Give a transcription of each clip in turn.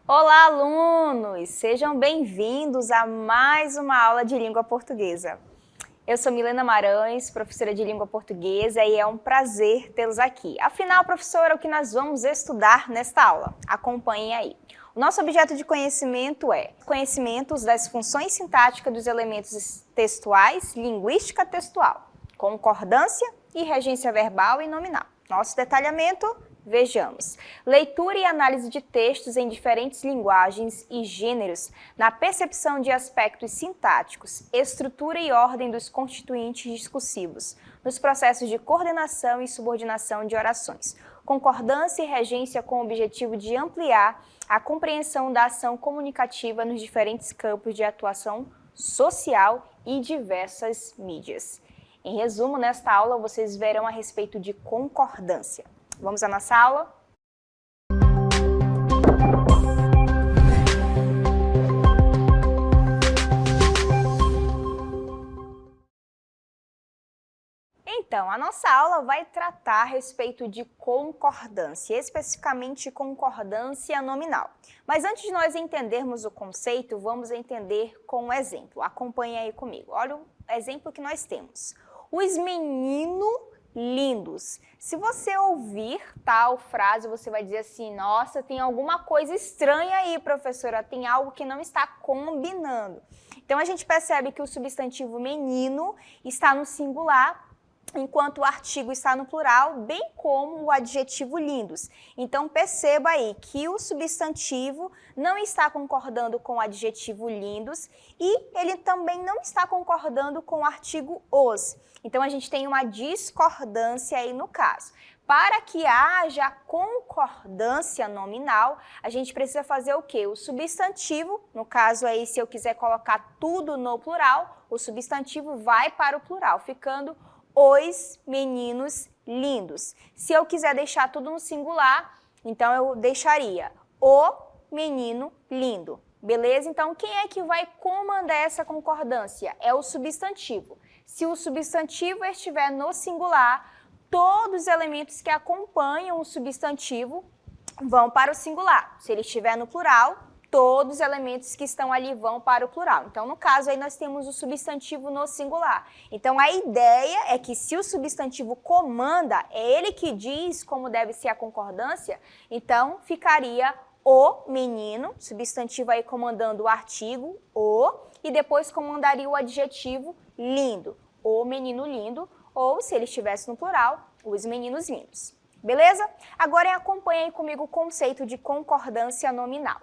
Olá, alunos! Sejam bem-vindos a mais uma aula de língua portuguesa. Eu sou Milena Marães, professora de língua portuguesa, e é um prazer tê-los aqui. Afinal, professora, o que nós vamos estudar nesta aula? Acompanhem aí. O nosso objeto de conhecimento é conhecimentos das funções sintáticas dos elementos textuais, linguística textual, concordância e regência verbal e nominal. Nosso detalhamento, vejamos. Leitura e análise de textos em diferentes linguagens e gêneros, na percepção de aspectos sintáticos, estrutura e ordem dos constituintes discursivos, nos processos de coordenação e subordinação de orações. Concordância e regência com o objetivo de ampliar a compreensão da ação comunicativa nos diferentes campos de atuação social e diversas mídias. Em resumo, nesta aula vocês verão a respeito de concordância. Vamos à nossa aula? Então, a nossa aula vai tratar a respeito de concordância, especificamente concordância nominal. Mas antes de nós entendermos o conceito, vamos entender com um exemplo. Acompanhe aí comigo. Olha o exemplo que nós temos. Os meninos lindos. Se você ouvir tal frase, você vai dizer assim, nossa, tem alguma coisa estranha aí, professora, tem algo que não está combinando. Então, a gente percebe que o substantivo menino está no singular, enquanto o artigo está no plural, bem como o adjetivo lindos. Então, perceba aí que o substantivo não está concordando com o adjetivo lindos e ele também não está concordando com o artigo os. Então, a gente tem uma discordância aí no caso. Para que haja concordância nominal, a gente precisa fazer o quê? O substantivo, no caso aí, se eu quiser colocar tudo no plural, o substantivo vai para o plural, ficando os meninos lindos. Se eu quiser deixar tudo no singular, então eu deixaria o menino lindo. Beleza? Então, quem é que vai comandar essa concordância? É o substantivo. Se o substantivo estiver no singular, todos os elementos que acompanham o substantivo vão para o singular. Se ele estiver no plural, todos os elementos que estão ali vão para o plural. Então, no caso, aí nós temos o substantivo no singular. Então, a ideia é que se o substantivo comanda, é ele que diz como deve ser a concordância, então ficaria o menino, substantivo aí comandando o artigo, o, e depois comandaria o adjetivo lindo, o menino lindo, ou, se ele estivesse no plural, os meninos lindos. Beleza? Agora acompanhe aí comigo o conceito de concordância nominal.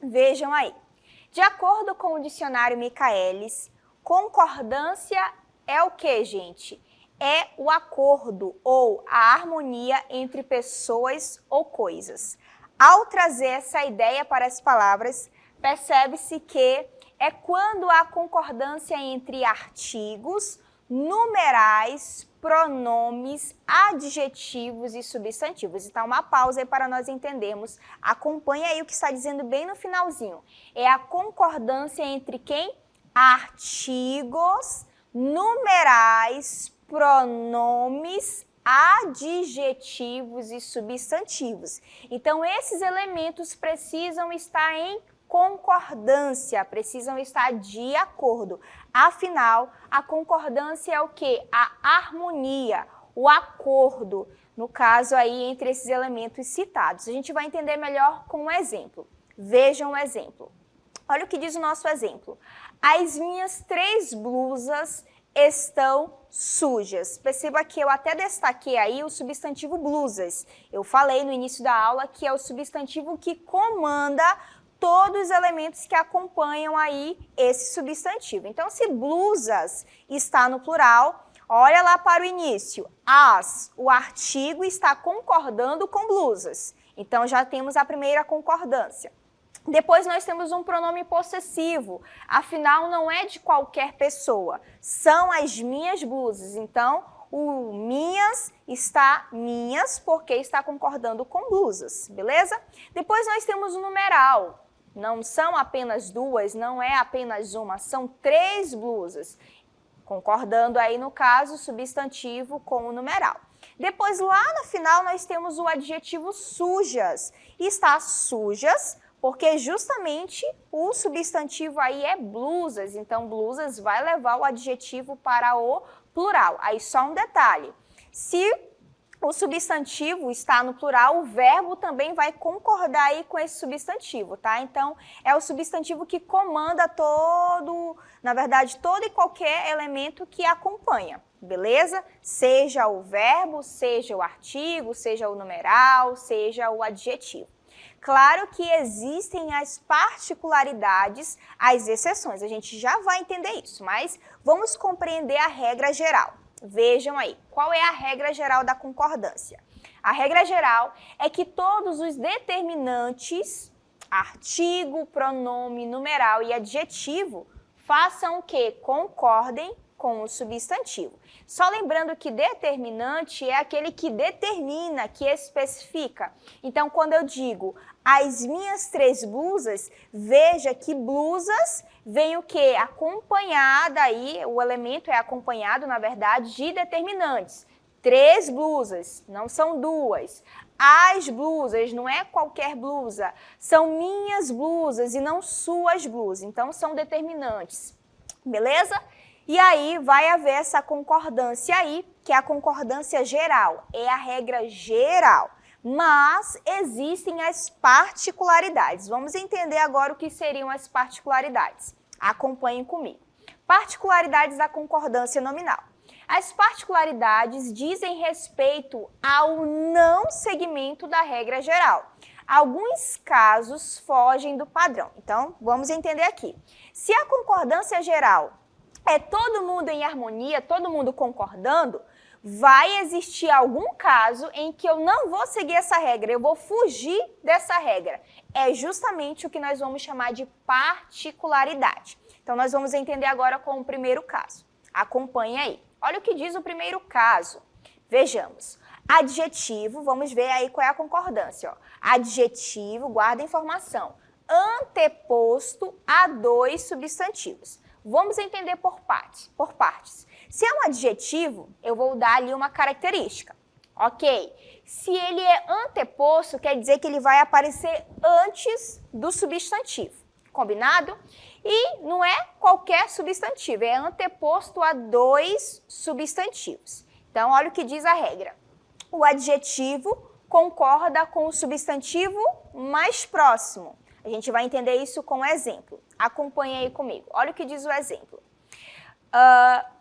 Vejam aí. De acordo com o dicionário Michaelis, concordância é o que, gente? É o acordo ou a harmonia entre pessoas ou coisas. Ao trazer essa ideia para as palavras, percebe-se que é quando há concordância entre artigos, numerais, pronomes, adjetivos e substantivos. Então, uma pausa aí para nós entendermos. Acompanhe aí o que está dizendo bem no finalzinho. É a concordância entre quem? Artigos, numerais, pronomes, adjetivos e substantivos. Então, esses elementos precisam estar em concordância, precisam estar de acordo. Afinal, a concordância é o quê? A harmonia, o acordo, no caso aí, entre esses elementos citados. A gente vai entender melhor com um exemplo. Vejam o exemplo. Olha o que diz o nosso exemplo. As minhas 3 blusas estão sujas. Perceba que eu até destaquei aí o substantivo blusas. Eu falei no início da aula que é o substantivo que comanda todos os elementos que acompanham aí esse substantivo. Então, se blusas está no plural, olha lá para o início. O artigo está concordando com blusas. Então, já temos a primeira concordância. Depois nós temos um pronome possessivo, afinal não é de qualquer pessoa, são as minhas blusas, então o minhas está minhas porque está concordando com blusas, beleza? Depois nós temos o numeral, não são apenas 2, não é apenas uma, são 3 blusas, concordando aí no caso substantivo com o numeral. Depois lá no final nós temos o adjetivo sujas, está sujas Porque justamente o substantivo aí é blusas, então blusas vai levar o adjetivo para o plural. Aí só um detalhe, se o substantivo está no plural, o verbo também vai concordar aí com esse substantivo, tá? Então, é o substantivo que comanda todo e qualquer elemento que acompanha, beleza? Seja o verbo, seja o artigo, seja o numeral, seja o adjetivo. Claro que existem as particularidades, as exceções, a gente já vai entender isso, mas vamos compreender a regra geral. Vejam aí, qual é a regra geral da concordância? A regra geral é que todos os determinantes, artigo, pronome, numeral e adjetivo, façam o quê? Concordem com o substantivo. Só lembrando que determinante é aquele que determina, que especifica. Então, quando eu digo as minhas 3 blusas, veja que blusas vem o quê? Acompanhada aí, o elemento é acompanhado, na verdade, de determinantes. 3 blusas, não são 2. As blusas, não é qualquer blusa, são minhas blusas e não suas blusas. Então, são determinantes. Beleza? E aí vai haver essa concordância aí, que é a concordância geral, é a regra geral. Mas existem as particularidades. Vamos entender agora o que seriam as particularidades. Acompanhem comigo. Particularidades da concordância nominal. As particularidades dizem respeito ao não seguimento da regra geral. Alguns casos fogem do padrão. Então, vamos entender aqui. Se a concordância geral é todo mundo em harmonia, todo mundo concordando, vai existir algum caso em que eu não vou seguir essa regra, eu vou fugir dessa regra. É justamente o que nós vamos chamar de particularidade. Então, nós vamos entender agora com o primeiro caso. Acompanhe aí. Olha o que diz o primeiro caso. Vejamos. Adjetivo, vamos ver aí qual é a concordância. Ó. Adjetivo, guarda a informação, anteposto a 2 substantivos. Vamos entender por partes. Se é um adjetivo, eu vou dar ali uma característica, ok? Se ele é anteposto, quer dizer que ele vai aparecer antes do substantivo, combinado? E não é qualquer substantivo, é anteposto a 2 substantivos. Então, olha o que diz a regra. O adjetivo concorda com o substantivo mais próximo. A gente vai entender isso com um exemplo. Acompanhe aí comigo. Olha o que diz o exemplo.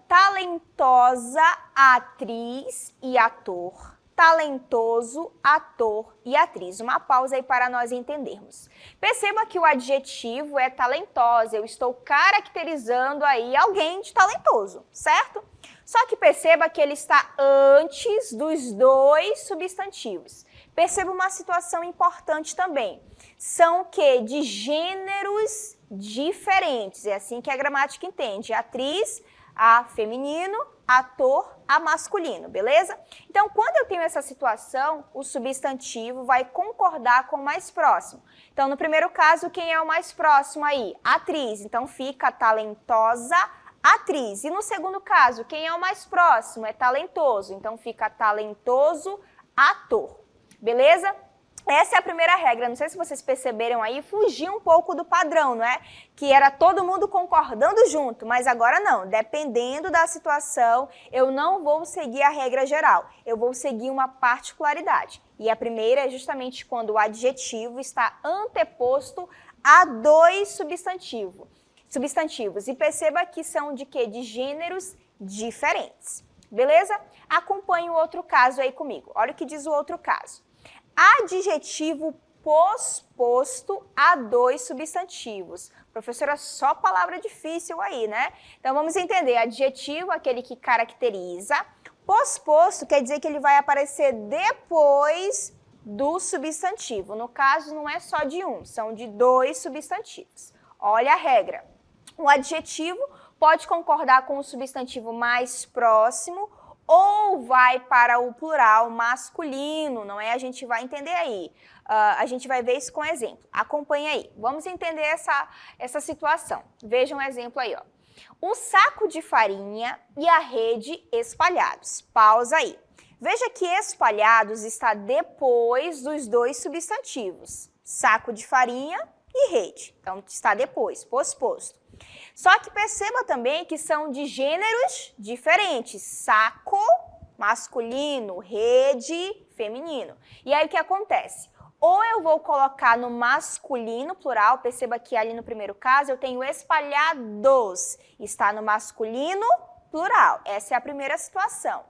Talentosa atriz e ator. Talentoso ator e atriz. Uma pausa aí para nós entendermos. Perceba que o adjetivo é talentosa. Eu estou caracterizando aí alguém de talentoso, certo? Só que perceba que ele está antes dos 2 substantivos. Perceba uma situação importante também. São o quê? De gêneros diferentes. É assim que a gramática entende. Atriz, a feminino, ator, a masculino, beleza? Então, quando eu tenho essa situação, o substantivo vai concordar com o mais próximo. Então, no primeiro caso, quem é o mais próximo aí? Atriz. Então, fica talentosa, atriz. E no segundo caso, quem é o mais próximo? É talentoso. Então, fica talentoso, ator. Beleza? Essa é a primeira regra. Não sei se vocês perceberam aí, fugiu um pouco do padrão, não é? Que era todo mundo concordando junto, mas agora não. Dependendo da situação, eu não vou seguir a regra geral. Eu vou seguir uma particularidade. E a primeira é justamente quando o adjetivo está anteposto a 2 substantivos. E perceba que são de quê? De gêneros diferentes. Beleza? Acompanhe o outro caso aí comigo. Olha o que diz o outro caso. Adjetivo posposto a 2 substantivos. Professora, só palavra difícil aí, né? Então, vamos entender. Adjetivo, aquele que caracteriza. Posposto quer dizer que ele vai aparecer depois do substantivo. No caso, não é só de um, são de 2 substantivos. Olha a regra. O adjetivo pode concordar com o substantivo mais próximo ou vai para o plural masculino, não é? A gente vai entender aí. A gente vai ver isso com exemplo. Acompanhe aí. Vamos entender essa situação. Veja um exemplo aí, ó. O saco de farinha e a rede espalhados. Pausa aí. Veja que espalhados está depois dos 2 substantivos. saco de farinha e rede. Então, está depois, posposto. Só que perceba também que são de gêneros diferentes. Saco, masculino, rede, feminino. E aí, o que acontece? Ou eu vou colocar no masculino, plural, perceba que ali no primeiro caso eu tenho espalhados, está no masculino, plural. Essa é a primeira situação.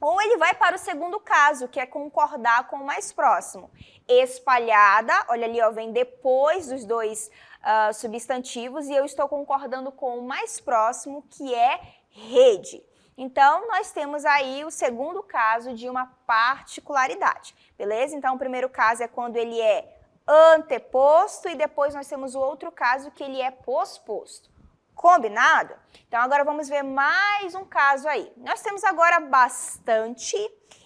Ou ele vai para o segundo caso, que é concordar com o mais próximo. Espalhada, olha ali, ó, vem depois dos dois substantivos e eu estou concordando com o mais próximo, que é rede. Então, nós temos aí o segundo caso de uma particularidade, beleza? Então, o primeiro caso é quando ele é anteposto e depois nós temos o outro caso que ele é posposto. Combinado? Então, agora vamos ver mais um caso aí. Nós temos agora bastante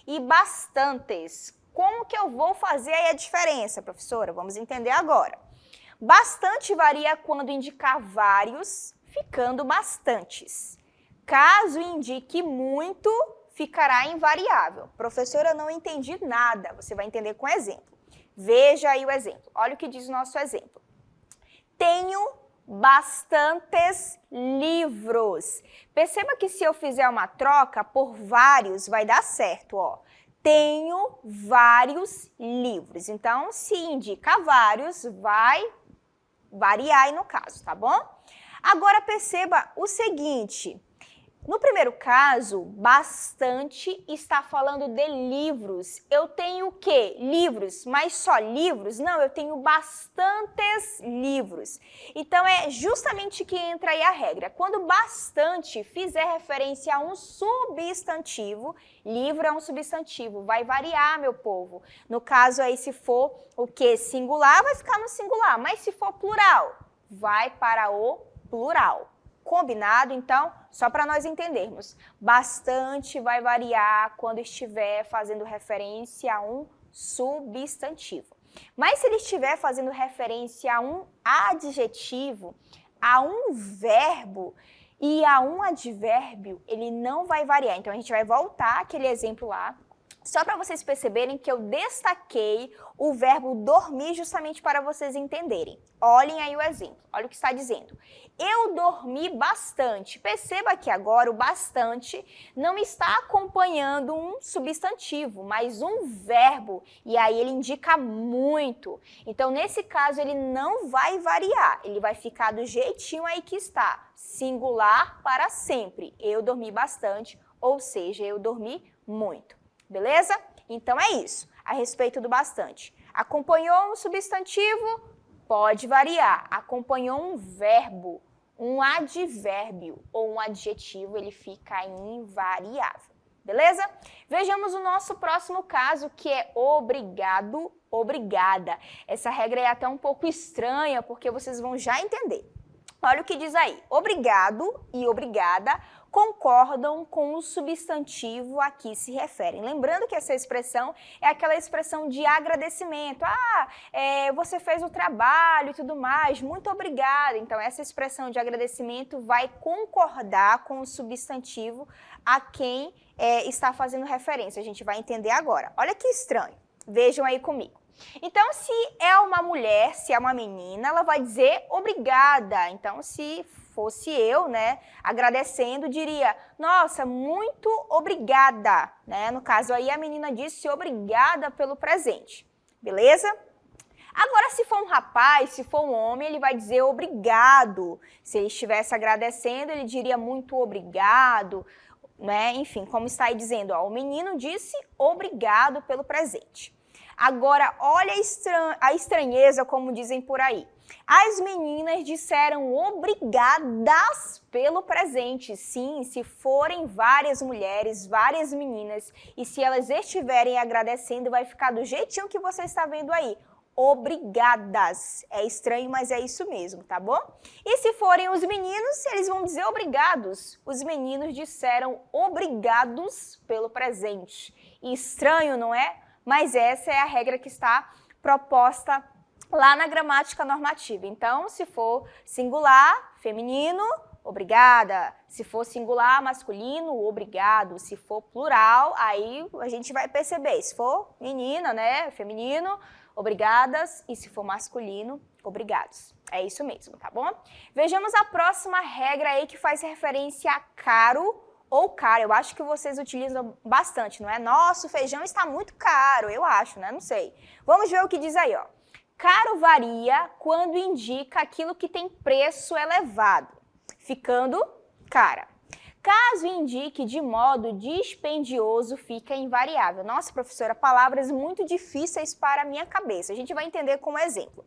e bastantes. Como que eu vou fazer aí a diferença, professora? Vamos entender agora. Bastante varia quando indicar vários, ficando bastantes. Caso indique muito, ficará invariável. Professora, eu não entendi nada. Você vai entender com exemplo. Veja aí o exemplo. Olha o que diz o nosso exemplo. Tenho bastantes livros. Perceba que se eu fizer uma troca por vários, vai dar certo, ó. Tenho vários livros. Então, se indica vários, vai variar aí no caso, tá bom? Agora, perceba o seguinte. No primeiro caso, bastante está falando de livros. Eu tenho o quê? Livros, mas só livros? Não, eu tenho bastantes livros. Então, é justamente que entra aí a regra. Quando bastante fizer referência a um substantivo, livro é um substantivo, vai variar, meu povo. No caso aí, se for o quê? Singular, vai ficar no singular. Mas se for plural, vai para o plural. Combinado? Então, só para nós entendermos, bastante vai variar quando estiver fazendo referência a um substantivo. Mas se ele estiver fazendo referência a um adjetivo, a um verbo e a um advérbio, ele não vai variar. Então, a gente vai voltar àquele exemplo lá, só para vocês perceberem que eu destaquei o verbo dormir justamente para vocês entenderem. Olhem aí o exemplo, olha o que está dizendo. Eu dormi bastante. Perceba que agora o bastante não está acompanhando um substantivo, mas um verbo. E aí ele indica muito. Então, nesse caso, ele não vai variar. Ele vai ficar do jeitinho aí que está. Singular para sempre. Eu dormi bastante, ou seja, eu dormi muito. Beleza? Então é isso, a respeito do bastante. Acompanhou um substantivo? Pode variar. Acompanhou um verbo, um advérbio ou um adjetivo, ele fica invariável. Beleza? Vejamos o nosso próximo caso, que é obrigado, obrigada. Essa regra é até um pouco estranha, porque vocês vão já entender. Olha o que diz aí. Obrigado e obrigada concordam com o substantivo a que se referem. Lembrando que essa expressão é aquela expressão de agradecimento. Você fez o trabalho e tudo mais, muito obrigada. Então, essa expressão de agradecimento vai concordar com o substantivo a quem está fazendo referência. A gente vai entender agora. Olha que estranho. Vejam aí comigo. Então, se é uma mulher, se é uma menina, ela vai dizer obrigada. Então, se fosse eu, né, agradecendo, diria, nossa, muito obrigada, né? No caso aí, a menina disse obrigada pelo presente, beleza? Agora, se for um rapaz, se for um homem, ele vai dizer obrigado. Se ele estivesse agradecendo, ele diria muito obrigado, né? Enfim, como está aí dizendo, ó, o menino disse obrigado pelo presente. Agora, olha a estranheza, como dizem por aí. As meninas disseram obrigadas pelo presente. Sim, se forem várias mulheres, várias meninas, e se elas estiverem agradecendo, vai ficar do jeitinho que você está vendo aí. Obrigadas. É estranho, mas é isso mesmo, tá bom? E se forem os meninos, eles vão dizer obrigados. Os meninos disseram obrigados pelo presente. Estranho, não é? Mas essa é a regra que está proposta lá na gramática normativa. Então, se for singular, feminino, obrigada. Se for singular, masculino, obrigado. Se for plural, aí a gente vai perceber. Se for menina, né, feminino, obrigadas, e se for masculino, obrigados. É isso mesmo, tá bom? Vejamos a próxima regra aí que faz referência a caro ou cara. Eu acho que vocês utilizam bastante, não é? Nossa, o feijão está muito caro, eu acho, né? Não sei. Vamos ver o que diz aí, ó. Caro varia quando indica aquilo que tem preço elevado, ficando cara. Caso indique de modo dispendioso, fica invariável. Nossa, professora, palavras muito difíceis para a minha cabeça. A gente vai entender com um exemplo.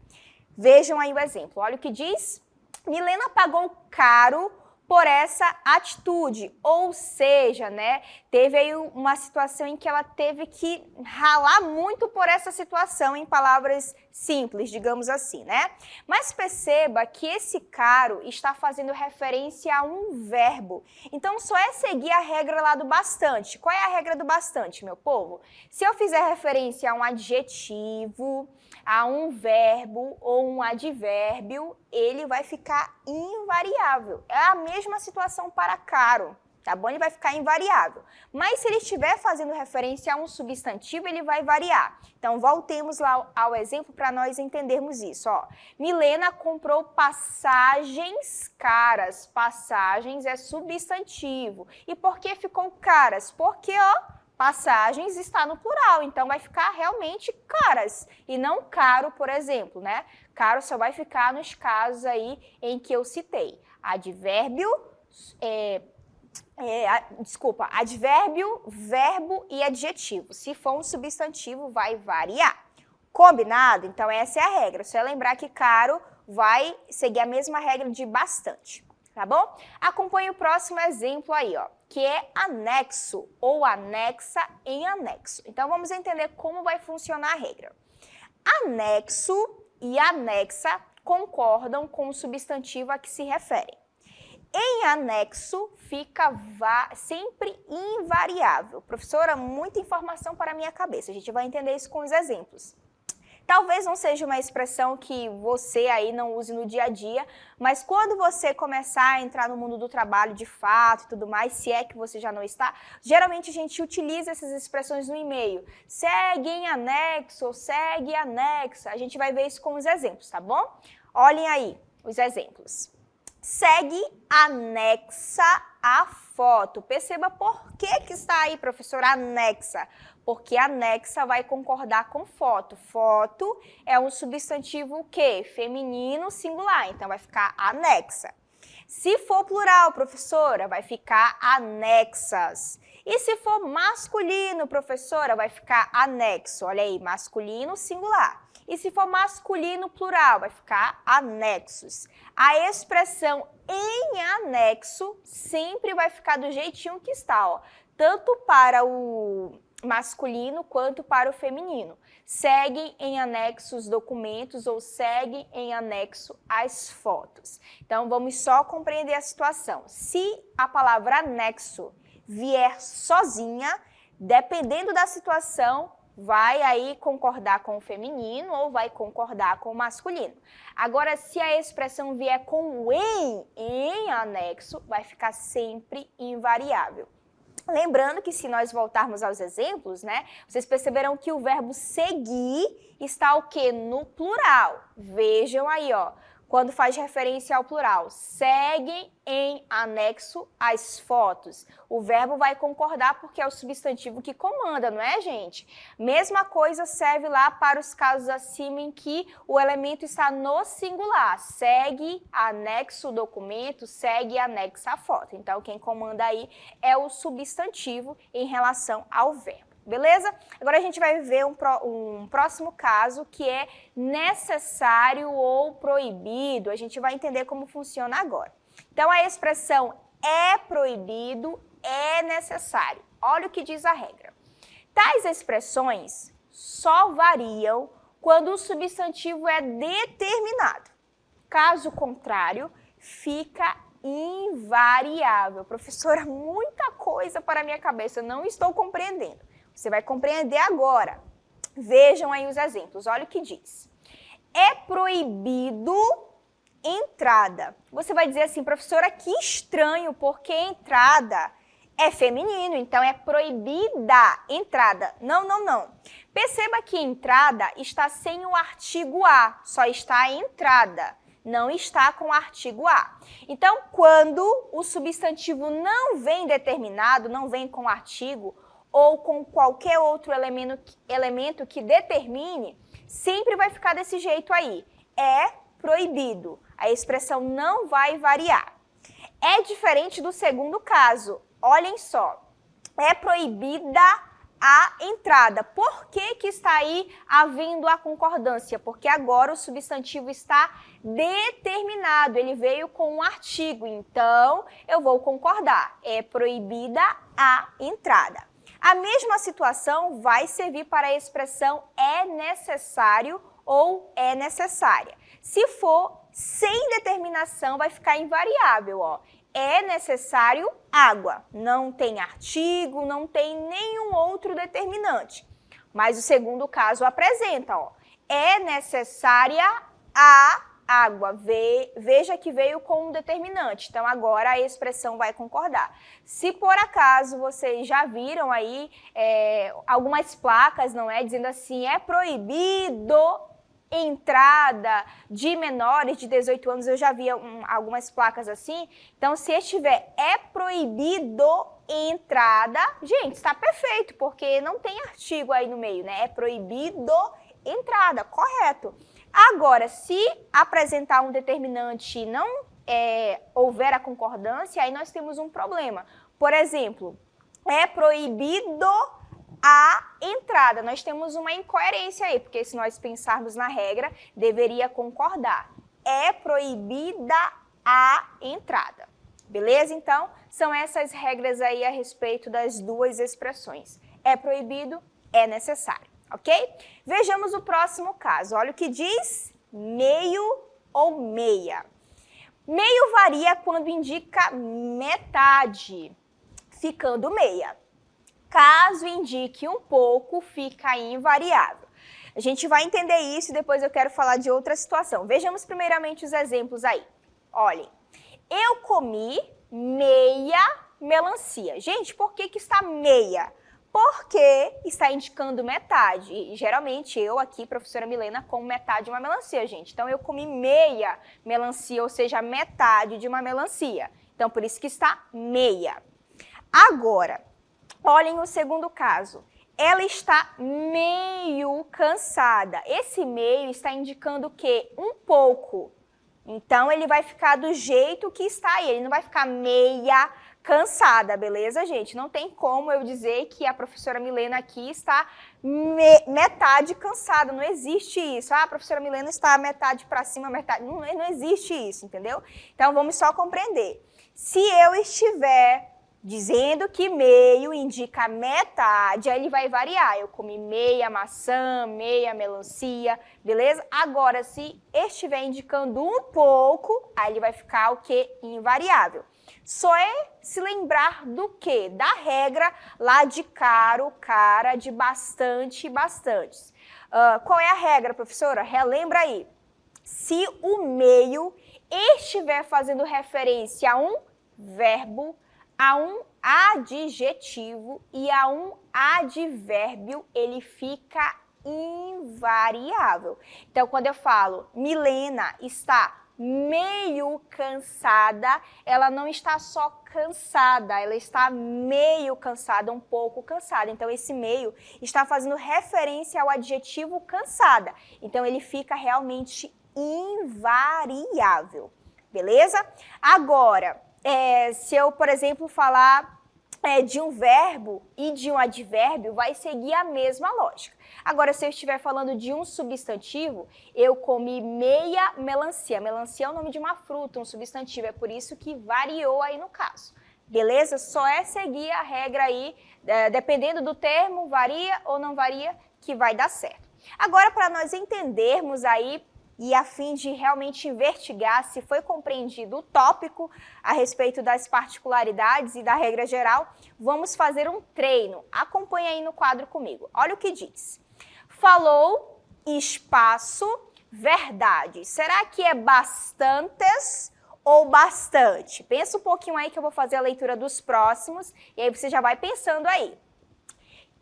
Vejam aí o exemplo. Olha o que diz. Milena pagou caro por essa atitude, ou seja, né, teve aí uma situação em que ela teve que ralar muito por essa situação, em palavras simples, digamos assim, né? Mas perceba que esse caro está fazendo referência a um verbo, então só é seguir a regra lá do bastante. Qual é a regra do bastante, meu povo? Se eu fizer referência a um adjetivo, a um verbo ou um advérbio, ele vai ficar invariável. É a mesma situação para caro, tá bom? Ele vai ficar invariável. Mas se ele estiver fazendo referência a um substantivo, ele vai variar. Então, voltemos lá ao exemplo para nós entendermos isso. Ó. Milena comprou passagens caras. Passagens é substantivo. E por que ficou caras? Porque, ó, passagens está no plural, então vai ficar realmente caras e não caro, por exemplo, né? Caro só vai ficar nos casos aí em que eu citei. Advérbio, advérbio, verbo e adjetivo. Se for um substantivo, vai variar. Combinado? Então essa é a regra. Só lembrar que caro vai seguir a mesma regra de bastante. Tá bom? Acompanhe o próximo exemplo aí, ó, que é anexo ou anexa em anexo. Então, vamos entender como vai funcionar a regra. Anexo e anexa concordam com o substantivo a que se referem. Em anexo, fica sempre invariável. Professora, muita informação para a minha cabeça. A gente vai entender isso com os exemplos. Talvez não seja uma expressão que você aí não use no dia a dia, mas quando você começar a entrar no mundo do trabalho de fato e tudo mais, se é que você já não está, geralmente a gente utiliza essas expressões no e-mail. Segue em anexo ou segue anexa. A gente vai ver isso com os exemplos, tá bom? Olhem aí os exemplos. Segue anexa a foto. Perceba por que está aí, professora, anexa. Porque anexa vai concordar com foto. Foto é um substantivo o quê? Feminino singular, então vai ficar anexa. Se for plural, professora, vai ficar anexas. E se for masculino, professora, vai ficar anexo. Olha aí, masculino singular. E se for masculino plural, vai ficar anexos. A expressão em anexo sempre vai ficar do jeitinho que está, ó. Tanto para o masculino quanto para o feminino. Seguem em anexo os documentos ou seguem em anexo as fotos. Então, vamos só compreender a situação. Se a palavra anexo vier sozinha, dependendo da situação, vai aí concordar com o feminino ou vai concordar com o masculino. Agora, se a expressão vier com o em anexo, vai ficar sempre invariável. Lembrando que se nós voltarmos aos exemplos, né, vocês perceberão que o verbo seguir está o quê? No plural. Vejam aí, ó, quando faz referência ao plural. Seguem em anexo as fotos. O verbo vai concordar porque é o substantivo que comanda, não é, gente? Mesma coisa serve lá para os casos acima em que o elemento está no singular. Segue, anexo o documento, segue, anexa a foto. Então, quem comanda aí é o substantivo em relação ao verbo. Beleza? Agora a gente vai ver um próximo caso que é necessário ou proibido. A gente vai entender como funciona agora. Então, a expressão é proibido, é necessário. Olha o que diz a regra. Tais expressões só variam quando o substantivo é determinado. Caso contrário, fica invariável. Professora, muita coisa para a minha cabeça, não estou compreendendo. Você vai compreender agora. Vejam aí os exemplos. Olha o que diz. É proibido entrada. Você vai dizer assim, professora, que estranho, porque entrada é feminino, então é proibida entrada. Não, não, não. Perceba que entrada está sem o artigo a, só está a entrada, não está com o artigo a. Então, quando o substantivo não vem determinado, não vem com artigo, ou com qualquer outro elemento que determine, sempre vai ficar desse jeito aí. É proibido. A expressão não vai variar. É diferente do segundo caso. Olhem só. É proibida a entrada. Por que que está aí havendo a concordância? Porque agora o substantivo está determinado. Ele veio com um artigo. Então, eu vou concordar. É proibida a entrada. A mesma situação vai servir para a expressão é necessário ou é necessária. Se for sem determinação, vai ficar invariável, ó. É necessário água. Não tem artigo, não tem nenhum outro determinante. Mas o segundo caso apresenta, ó. É necessária a água. Veja que veio com um determinante. Então, agora a expressão vai concordar. Se por acaso vocês já viram aí algumas placas, não é? Dizendo assim, é proibido entrada de menores de 18 anos, eu já vi algumas placas assim. Então, se estiver é proibido entrada, gente, está perfeito, porque não tem artigo aí no meio, né? É proibido entrada, correto. Agora, se apresentar um determinante e não houver a concordância, aí nós temos um problema. Por exemplo, é proibido a entrada. Nós temos uma incoerência aí, porque se nós pensarmos na regra, deveria concordar. É proibida a entrada. Beleza? Então, são essas regras aí a respeito das duas expressões. É proibido, é necessário. Ok? Vejamos o próximo caso. Olha o que diz meio ou meia. Meio varia quando indica metade, ficando meia. Caso indique um pouco, fica invariável. A gente vai entender isso e depois eu quero falar de outra situação. Vejamos primeiramente os exemplos aí. Olhem, eu comi meia melancia. Gente, por que que está meia? Porque está indicando metade. E, geralmente eu aqui, professora Milena, como metade de uma melancia, gente. Então eu comi meia melancia, ou seja, metade de uma melancia. Então por isso que está meia. Agora, olhem o segundo caso. Ela está meio cansada. Esse meio está indicando o quê? Um pouco. Então, ele vai ficar do jeito que está aí. Ele não vai ficar meia cansada, beleza, gente? Não tem como eu dizer que a professora Milena aqui está metade cansada. Não existe isso. Ah, a professora Milena está metade para cima, metade... Não existe isso, entendeu? Então, vamos só compreender. Se eu estiver dizendo que meio indica metade, aí ele vai variar. Eu comi meia maçã, meia melancia, beleza? Agora, se estiver indicando um pouco, aí ele vai ficar o quê? Invariável. Só é se lembrar do quê? Da regra lá de caro, cara, de bastante, bastantes. Qual é a regra, professora? Relembra aí. Se o meio estiver fazendo referência a um verbo, a um adjetivo e a um advérbio, ele fica invariável. Então, quando eu falo Milena está meio cansada, ela não está só cansada, ela está meio cansada, um pouco cansada. Então, esse meio está fazendo referência ao adjetivo cansada. Então, ele fica realmente invariável. Beleza? Agora, se eu, por exemplo, falar de um verbo e de um advérbio, vai seguir a mesma lógica. Agora, se eu estiver falando de um substantivo, eu comi meia melancia. Melancia é o nome de uma fruta, um substantivo, é por isso que variou aí no caso. Beleza? Só é seguir a regra aí, dependendo do termo, varia ou não varia, que vai dar certo. Agora, para nós entendermos aí, e a fim de realmente investigar se foi compreendido o tópico a respeito das particularidades e da regra geral, vamos fazer um treino. Acompanhe aí no quadro comigo. Olha o que diz. Falou, espaço, verdade. Será que é bastantes ou bastante? Pensa um pouquinho aí que eu vou fazer a leitura dos próximos e aí você já vai pensando aí.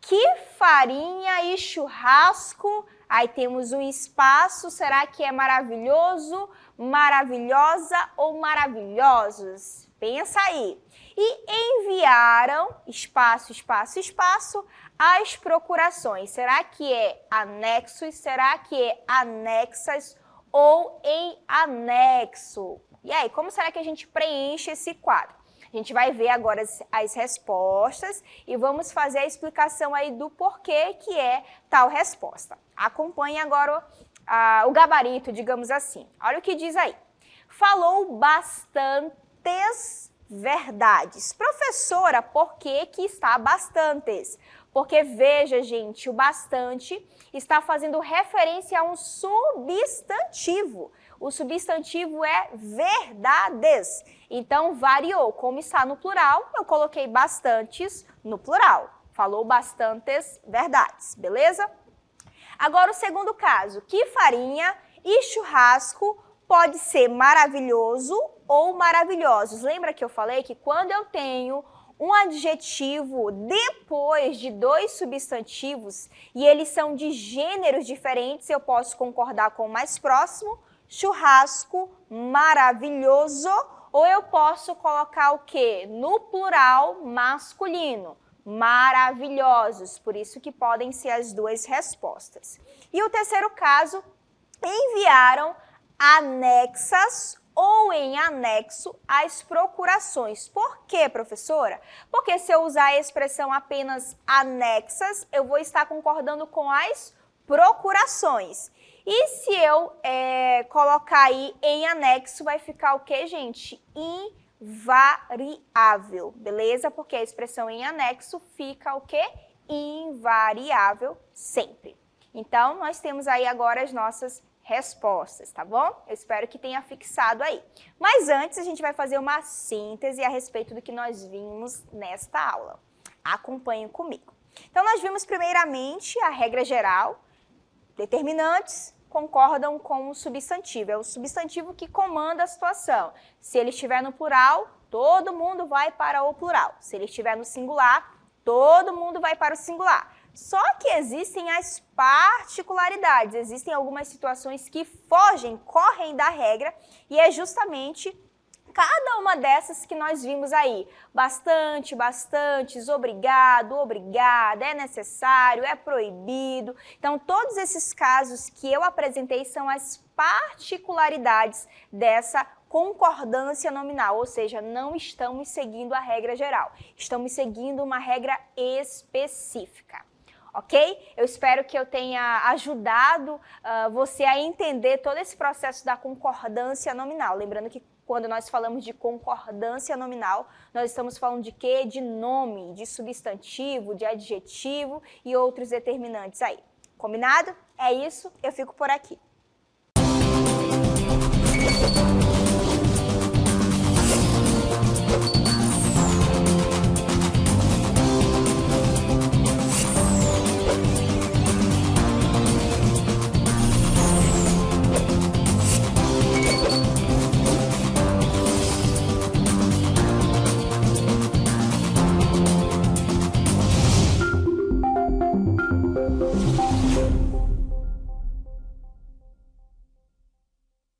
Que farinha e churrasco? Aí temos um espaço, será que é maravilhoso, maravilhosa ou maravilhosos? Pensa aí. E enviaram, espaço, espaço, espaço, as procurações. Será que é anexos? Será que é anexas ou em anexo? E aí, como será que a gente preenche esse quadro? A gente vai ver agora as respostas e vamos fazer a explicação aí do porquê que é tal resposta. Acompanhe agora o gabarito, digamos assim. Olha o que diz aí. Falou bastantes verdades. Professora, por que que está bastantes? Porque veja, gente, o bastante está fazendo referência a um substantivo. O substantivo é verdades. Então, variou. Como está no plural, eu coloquei bastantes no plural. Falou bastantes verdades, beleza? Agora, o segundo caso. Que farinha e churrasco pode ser maravilhoso ou maravilhosos? Lembra que eu falei que quando eu tenho um adjetivo depois de dois substantivos e eles são de gêneros diferentes, eu posso concordar com o mais próximo, churrasco, maravilhoso, ou eu posso colocar o quê? No plural masculino, maravilhosos, por isso que podem ser as duas respostas. E o terceiro caso, enviaram anexas ou em anexo às procurações. Por quê, professora? Porque se eu usar a expressão apenas anexas, eu vou estar concordando com as procurações. E se eu colocar aí em anexo, vai ficar o quê, gente? Invariável, beleza? Porque a expressão em anexo fica o quê? Invariável sempre. Então, nós temos aí agora as nossas respostas, tá bom? Eu espero que tenha fixado aí. Mas antes, a gente vai fazer uma síntese a respeito do que nós vimos nesta aula. Acompanhem comigo. Então, nós vimos primeiramente a regra geral, determinantes concordam com o substantivo. É o substantivo que comanda a situação. Se ele estiver no plural, todo mundo vai para o plural. Se ele estiver no singular, todo mundo vai para o singular. Só que existem as particularidades, existem algumas situações que correm da regra, e é justamente cada uma dessas que nós vimos aí. Bastante, bastantes, obrigado, obrigada, é necessário, é proibido. Então, todos esses casos que eu apresentei são as particularidades dessa concordância nominal, ou seja, não estamos seguindo a regra geral, estamos seguindo uma regra específica. Ok? Eu espero que eu tenha ajudado você a entender todo esse processo da concordância nominal. Lembrando que quando nós falamos de concordância nominal, nós estamos falando de quê? De nome, de substantivo, de adjetivo e outros determinantes aí. Combinado? É isso, eu fico por aqui.